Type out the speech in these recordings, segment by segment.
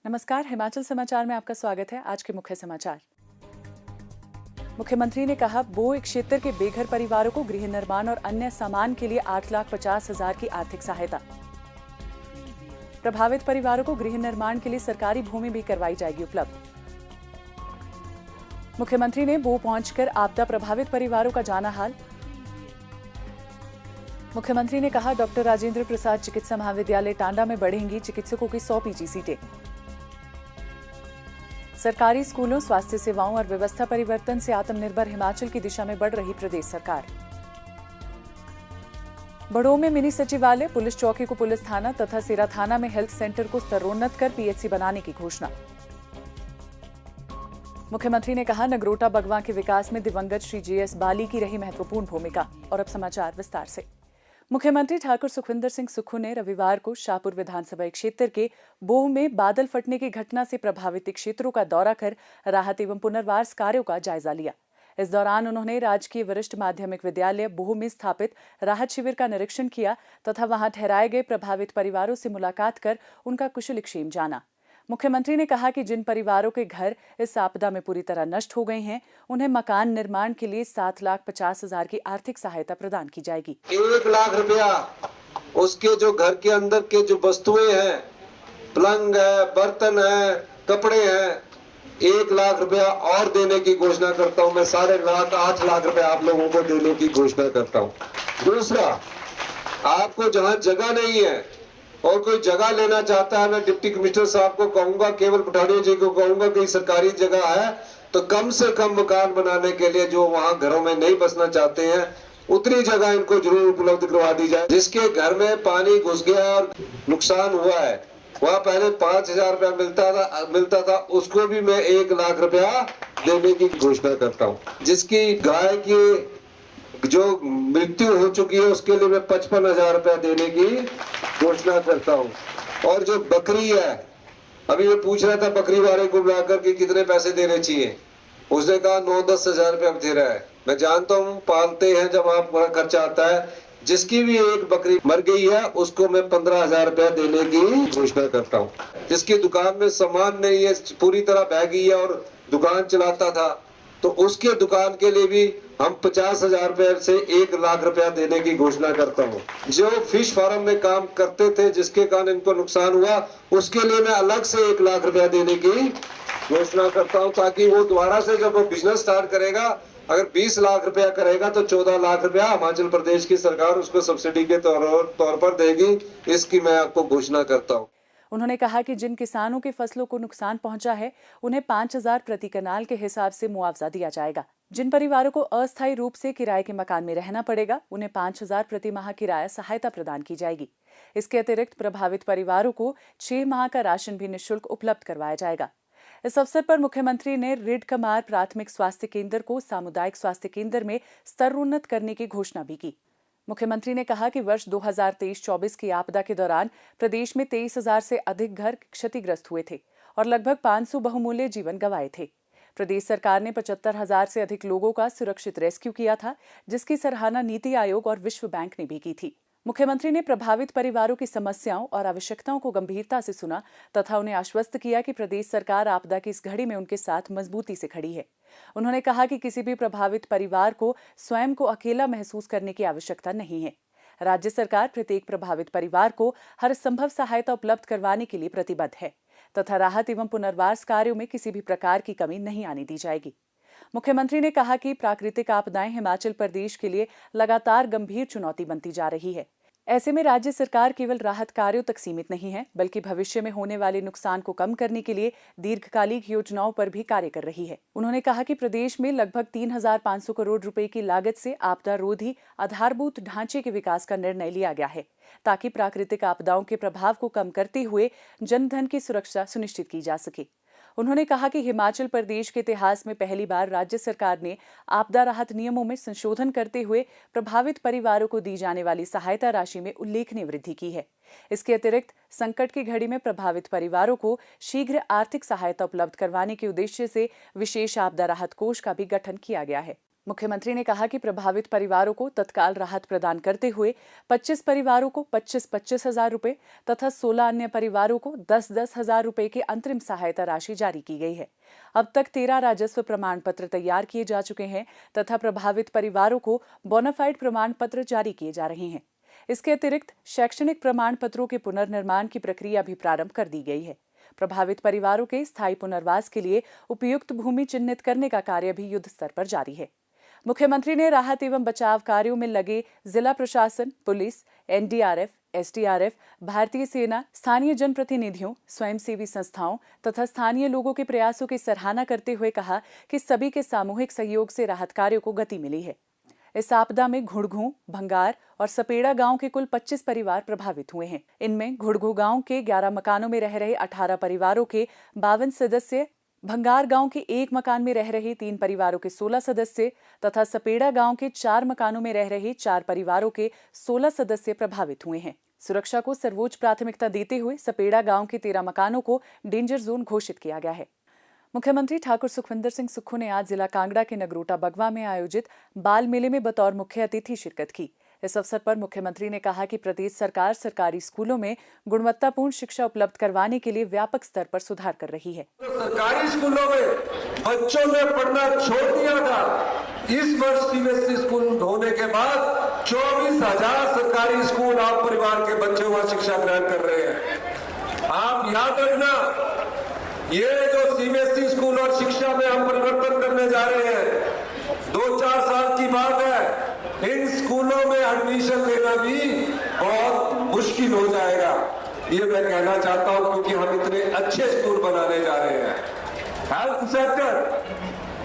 नमस्कार, हिमाचल समाचार में आपका स्वागत है। आज के मुख्य समाचार। मुख्यमंत्री ने कहा, बोई क्षेत्र के बेघर परिवारों को गृह निर्माण और अन्य सामान के लिए 8,50,000 की आर्थिक सहायता। प्रभावित परिवारों को गृह निर्माण के लिए सरकारी भूमि भी करवाई जाएगी उपलब्ध। मुख्यमंत्री ने बो पहुंचकर आपदा प्रभावित परिवारों का जाना हाल। मुख्यमंत्री ने कहा, डॉक्टर राजेंद्र प्रसाद चिकित्सा महाविद्यालय टांडा में बढ़ेंगी चिकित्सकों की 100 पीजी सीटें। सरकारी स्कूलों, स्वास्थ्य सेवाओं और व्यवस्था परिवर्तन से आत्मनिर्भर हिमाचल की दिशा में बढ़ रही प्रदेश सरकार। बड़ों में मिनी सचिवालय, पुलिस चौकी को पुलिस थाना तथा सिरा थाना में हेल्थ सेंटर को स्तरोन्नत कर पीएचसी बनाने की घोषणा। मुख्यमंत्री ने कहा, नगरोटा बगवां के विकास में दिवंगत श्री जेएस बाली की रही महत्वपूर्ण भूमिका। और अब समाचार विस्तार से। मुख्यमंत्री ठाकुर सुखविंदर सिंह सुक्खू ने रविवार को शाहपुर विधानसभा क्षेत्र के बोह में बादल फटने की घटना से प्रभावित क्षेत्रों का दौरा कर राहत एवं पुनर्वास कार्यों का जायजा लिया। इस दौरान उन्होंने राजकीय वरिष्ठ माध्यमिक विद्यालय बोह में स्थापित राहत शिविर का निरीक्षण किया तथा वहां ठहराए गए प्रभावित परिवारों से मुलाकात कर उनका कुशलक्षेम जाना। मुख्यमंत्री ने कहा कि जिन परिवारों के घर इस आपदा में पूरी तरह नष्ट हो गए हैं, उन्हें मकान निर्माण के लिए 7,50,000 की आर्थिक सहायता प्रदान की जाएगी। 1 लाख रुपया उसके जो घर के अंदर के जो वस्तुएं हैं, पलंग है, बर्तन है, कपड़े हैं, 1 लाख रुपया और देने की घोषणा करता हूं। मैं 8.5 लाख रुपया आप लोगों को देने की घोषणा करता हूं। दूसरा, आपको जहां जगह नहीं है और कोई जगह लेना चाहता है, मैं डिप्टी कमिश्नर साहब को कहूंगा, केवल पठानिया जी को कहूंगा कि सरकारी जगह है तो कम से कम मकान बनाने के लिए जो वहां घरों में नहीं बसना चाहते हैं उतनी जगह इनको जरूर उपलब्ध करवा दी जाए। जिसके घर में पानी घुस गया और नुकसान हुआ है, वहां पहले 5,000 रुपया मिलता था, उसको भी मैं 1 लाख रुपया देने की घोषणा करता हूँ। जिसकी गाय की जो मृत्यु हो चुकी है उसके लिए मैं 55,000 रुपया देने की घोषणा करता हूँ। और जो बकरी है, अभी मैं पूछ रहा था बकरी वाले को बुलाकर कि कितने पैसे देने चाहिए, उसने कहा 9-10 हजार रुपया दे रहा है। मैं जानता हूँ पालते हैं, जब आप बड़ा खर्चा आता है। जिसकी भी एक बकरी मर गई है उसको मैं 15,000 रुपया देने की घोषणा करता हूँ। जिसकी दुकान में सामान नहीं है, पूरी तरह बह गई है और दुकान चलाता था, तो उसके दुकान के लिए भी हम 50,000 रुपए से 1 लाख रुपया देने की घोषणा करता हूँ। जो फिश फार्म में काम करते थे जिसके कारण इनको नुकसान हुआ, उसके लिए मैं अलग से 1 लाख रुपया देने की घोषणा करता हूँ, ताकि वो दोबारा से जब वो बिजनेस स्टार्ट करेगा, अगर 20 लाख रुपया करेगा तो 14 लाख रुपया हिमाचल प्रदेश की सरकार उसको सब्सिडी के तौर पर देगी। इसकी मैं आपको घोषणा करता हूँ। उन्होंने कहा कि जिन किसानों की फसलों को नुकसान पहुंचा है, उन्हें 5,000 प्रति कनाल के हिसाब से मुआवजा दिया जाएगा। जिन परिवारों को अस्थायी रूप से किराए के मकान में रहना पड़ेगा, उन्हें 5,000 प्रति माह किराया सहायता प्रदान की जाएगी। इसके अतिरिक्त प्रभावित परिवारों को 6 माह का राशन भी निःशुल्क उपलब्ध करवाया जाएगा। इस अवसर पर मुख्यमंत्री ने रिडकमार प्राथमिक स्वास्थ्य केंद्र को सामुदायिक स्वास्थ्य केंद्र में स्तरोन्नत करने की घोषणा भी की। मुख्यमंत्री ने कहा कि वर्ष 2023-24 की आपदा के दौरान प्रदेश में 23,000 से अधिक घर क्षतिग्रस्त हुए थे और लगभग 500 बहुमूल्य जीवन गंवाए थे। प्रदेश सरकार ने 75,000 से अधिक लोगों का सुरक्षित रेस्क्यू किया था, जिसकी सराहना नीति आयोग और विश्व बैंक ने भी की थी। मुख्यमंत्री ने प्रभावित परिवारों की समस्याओं और आवश्यकताओं को गंभीरता से सुना तथा उन्हें आश्वस्त किया कि प्रदेश सरकार आपदा की इस घड़ी में उनके साथ मजबूती से खड़ी है। उन्होंने कहा कि किसी भी प्रभावित परिवार को स्वयं को अकेला महसूस करने की आवश्यकता नहीं है। राज्य सरकार प्रत्येक प्रभावित परिवार को हर संभव सहायता उपलब्ध करवाने के लिए प्रतिबद्ध है तथा राहत एवं पुनर्वास कार्यों में किसी भी प्रकार की कमी नहीं आने दी जाएगी। मुख्यमंत्री ने कहा कि प्राकृतिक आपदाएं हिमाचल प्रदेश के लिए लगातार गंभीर चुनौती बनती जा रही है। ऐसे में राज्य सरकार केवल राहत कार्यों तक सीमित नहीं है, बल्कि भविष्य में होने वाले नुकसान को कम करने के लिए दीर्घकालिक योजनाओं पर भी कार्य कर रही है। उन्होंने कहा कि प्रदेश में लगभग 3,500 करोड़ रुपए की लागत से आपदा रोधी आधारभूत ढांचे के विकास का निर्णय लिया गया है, ताकि प्राकृतिक आपदाओं के प्रभाव को कम करते हुए जनधन की सुरक्षा सुनिश्चित की जा सके। उन्होंने कहा कि हिमाचल प्रदेश के इतिहास में पहली बार राज्य सरकार ने आपदा राहत नियमों में संशोधन करते हुए प्रभावित परिवारों को दी जाने वाली सहायता राशि में उल्लेखनीय वृद्धि की है। इसके अतिरिक्त संकट की घड़ी में प्रभावित परिवारों को शीघ्र आर्थिक सहायता उपलब्ध करवाने के उद्देश्य से विशेष आपदा राहत कोष का भी गठन किया गया है। मुख्यमंत्री ने कहा कि प्रभावित परिवारों को तत्काल राहत प्रदान करते हुए 25 परिवारों को 25-25 हजार रुपए तथा 16 अन्य परिवारों को 10-10 हजार रुपए की अंतरिम सहायता राशि जारी की गई है। अब तक 13 राजस्व प्रमाण पत्र तैयार किए जा चुके हैं तथा प्रभावित परिवारों को बोनाफाइड प्रमाण पत्र जारी किए जा रहे हैं। इसके अतिरिक्त शैक्षणिक प्रमाण पत्रों के पुनर्निर्माण की प्रक्रिया भी प्रारंभ कर दी गई है। प्रभावित परिवारों के स्थायी पुनर्वास के लिए उपयुक्त भूमि चिन्हित करने का कार्य भी युद्ध स्तर पर जारी है। मुख्यमंत्री ने राहत एवं बचाव कार्यों में लगे जिला प्रशासन, पुलिस, एनडीआरएफ, एसडीआरएफ, भारतीय सेना, स्थानीय जनप्रतिनिधियों, स्वयंसेवी संस्थाओं तथा स्थानीय लोगों के प्रयासों की सराहना करते हुए कहा कि सभी के सामूहिक सहयोग से राहत कार्यों को गति मिली है। इस आपदा में घुड़घू, भंगार और सपेड़ा गांव के कुल 25 परिवार प्रभावित हुए हैं। इनमें घुड़घू गांव के 11 मकानों में रह रहे 18 परिवारों के 52 सदस्य, भंगार गांव के 1 मकान में रह रहे 3 परिवारों के 16 सदस्य तथा सपेड़ा गांव के 4 मकानों में रह रहे 4 परिवारों के 16 सदस्य प्रभावित हुए हैं। सुरक्षा को सर्वोच्च प्राथमिकता देते हुए सपेड़ा गांव के 13 मकानों को डेंजर जोन घोषित किया गया है। मुख्यमंत्री ठाकुर सुखविंदर सिंह सुक्खू ने आज जिला कांगड़ा के नगरोटा बगवा में आयोजित बाल मेले में बतौर मुख्य अतिथि शिरकत की। इस अवसर पर मुख्यमंत्री ने कहा कि प्रदेश सरकार सरकारी स्कूलों में गुणवत्तापूर्ण शिक्षा उपलब्ध करवाने के लिए व्यापक स्तर पर सुधार कर रही है। सरकारी स्कूलों में बच्चों ने पढ़ना छोड़ दिया था। इस वर्ष सीबीएसई स्कूल होने के बाद 24,000 सरकारी स्कूल आप परिवार के बच्चे वहां शिक्षा ग्रहण कर रहे हैं। आप याद रखना, ये जो सीबीएसई स्कूल और शिक्षा में हम परिवर्तन करने जा रहे हैं, 2-4 साल की बात है। इन स्कूलों में एडमिशन लेना भी बहुत मुश्किल हो जाएगा। ये मैं कहना चाहता हूं क्योंकि हम इतने अच्छे स्कूल बनाने जा रहे हैं। हेल्थ सेक्टर,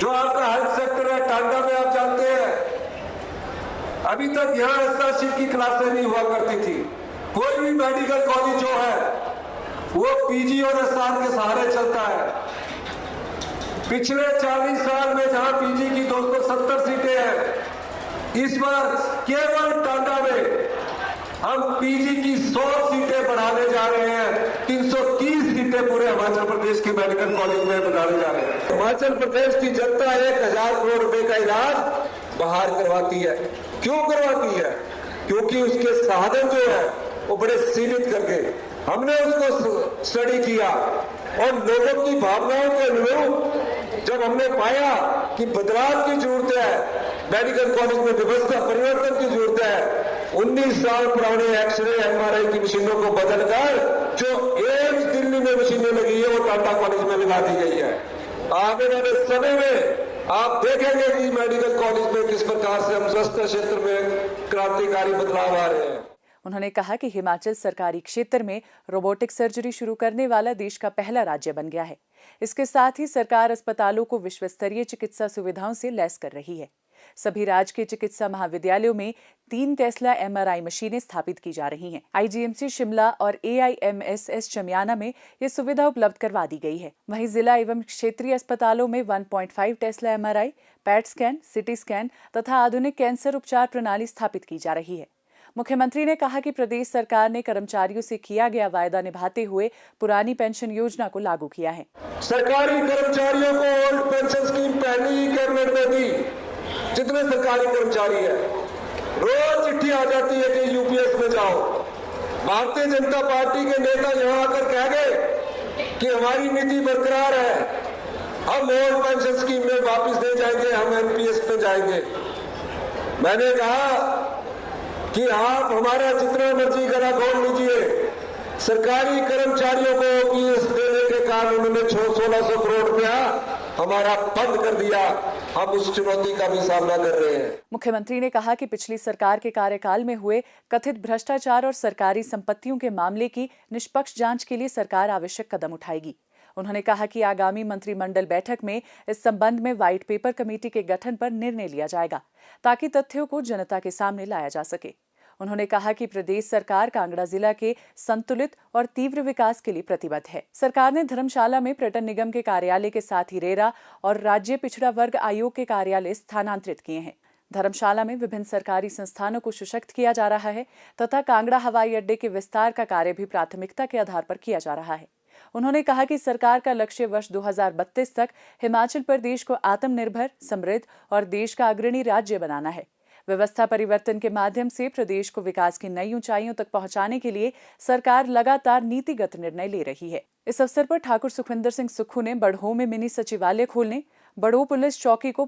जो आपका हेल्थ सेक्टर है टांडा में, आप जानते हैं अभी तक यहाँ एसआरसी की क्लासें नहीं हुआ करती थी। कोई भी मेडिकल कॉलेज जो है वो पीजी और एसआर के सहारे चलता है। पिछले 40 साल में जहां पीजी की 270 सीटें हैं, इस बार केवल टांडा में हम पीजी की 100 सीटें बढ़ाने जा रहे हैं। 330 सीटें पूरे हिमाचल प्रदेश के मेडिकल कॉलेज में बढ़ाने जा रहे हैं। हिमाचल प्रदेश की जनता 1,000 करोड़ रुपए का इलाज बाहर करवाती है। क्यों करवाती है? क्योंकि उसके साधन जो है वो बड़े सीमित करके हमने उसको स्टडी किया और लोगों की भावनाओं के अनुरूप जब हमने पाया कि बदलाव की जरूरत है, मेडिकल कॉलेज में व्यवस्था परिवर्तन की जरूरत है, 19 साल पुराने एक्सरे एमआरआई की मशीनों को बदलकर जो एम्स दिल्ली में मशीनें लगी है वो टाटा कॉलेज में लगा दी गई है। आगे वाले समय में आप देखेंगे कि मेडिकल कॉलेज में किस प्रकार से हम स्वास्थ्य क्षेत्र में क्रांतिकारी बदलाव आ रहे हैं। उन्होंने कहा कि हिमाचल सरकारी क्षेत्र में रोबोटिक सर्जरी शुरू करने वाला देश का पहला राज्य बन गया है। इसके साथ ही सरकार अस्पतालों को विश्व स्तरीय चिकित्सा सुविधाओं से लैस कर रही है। सभी राजकीय चिकित्सा महाविद्यालयों में 3 टेस्ला एमआरआई मशीनें स्थापित की जा रही हैं। आईजीएमसी शिमला और एआईएमएसएस चमियाना में ये सुविधा उपलब्ध करवा दी गई है। वहीं जिला एवं क्षेत्रीय अस्पतालों में 1.5 Tesla MRI, PET scan, CT scan तथा आधुनिक कैंसर उपचार प्रणाली स्थापित की जा रही है। मुख्यमंत्री ने कहा कि प्रदेश सरकार ने कर्मचारियों से किया गया वायदा निभाते हुए पुरानी पेंशन योजना को लागू किया है। सरकारी कर्मचारियों को ओल्ड पेंशन स्कीम पहले ही कैबिनेट में दी। जितने सरकारी कर्मचारी है, रोज चिट्ठी आ जाती है कि यूपीएस में जाओ। भारतीय जनता पार्टी के नेता यहाँ आकर कह गए कि हमारी नीति बरकरार है, हम ओल्ड पेंशन स्कीम में वापस नहीं जाएंगे, हम एनपीएस में जाएंगे। मैंने कहा कि आप हमारा जितना मर्जी गला खोल लीजिए, सरकारी कर्मचारियों को पीएस देने के कारण उन्होंने 1600 करोड़ रुपया हमारा बंद कर दिया। हम उस चुनौती का भी सामना कर रहे हैं। मुख्यमंत्री ने कहा कि पिछली सरकार के कार्यकाल में हुए कथित भ्रष्टाचार और सरकारी संपत्तियों के मामले की निष्पक्ष जांच के लिए सरकार आवश्यक कदम उठाएगी। उन्होंने कहा कि आगामी मंत्रिमंडल बैठक में इस संबंध में व्हाइट पेपर कमेटी के गठन पर निर्णय लिया जाएगा ताकि तथ्यों को जनता के सामने लाया जा सके। उन्होंने कहा कि प्रदेश सरकार कांगड़ा जिला के संतुलित और तीव्र विकास के लिए प्रतिबद्ध है। सरकार ने धर्मशाला में पर्यटन निगम के कार्यालय के साथ ही रेरा और राज्य पिछड़ा वर्ग आयोग के कार्यालय स्थानांतरित किए हैं। धर्मशाला में विभिन्न सरकारी संस्थानों को सशक्त किया जा रहा है तथा कांगड़ा हवाई अड्डे के विस्तार का कार्य भी प्राथमिकता के आधार पर किया जा रहा है। उन्होंने कहा कि सरकार का लक्ष्य वर्ष 2032 तक हिमाचल प्रदेश को आत्मनिर्भर, समृद्ध और देश का अग्रणी राज्य बनाना है। व्यवस्था परिवर्तन के माध्यम से प्रदेश को विकास की नई ऊंचाइयों तक पहुंचाने के लिए सरकार लगातार नीतिगत निर्णय ले रही है। इस अवसर पर ठाकुर सुखविंदर सिंह सुक्खू ने बड़ोह में मिनी सचिवालय खोलने, बड़ोह पुलिस चौकी को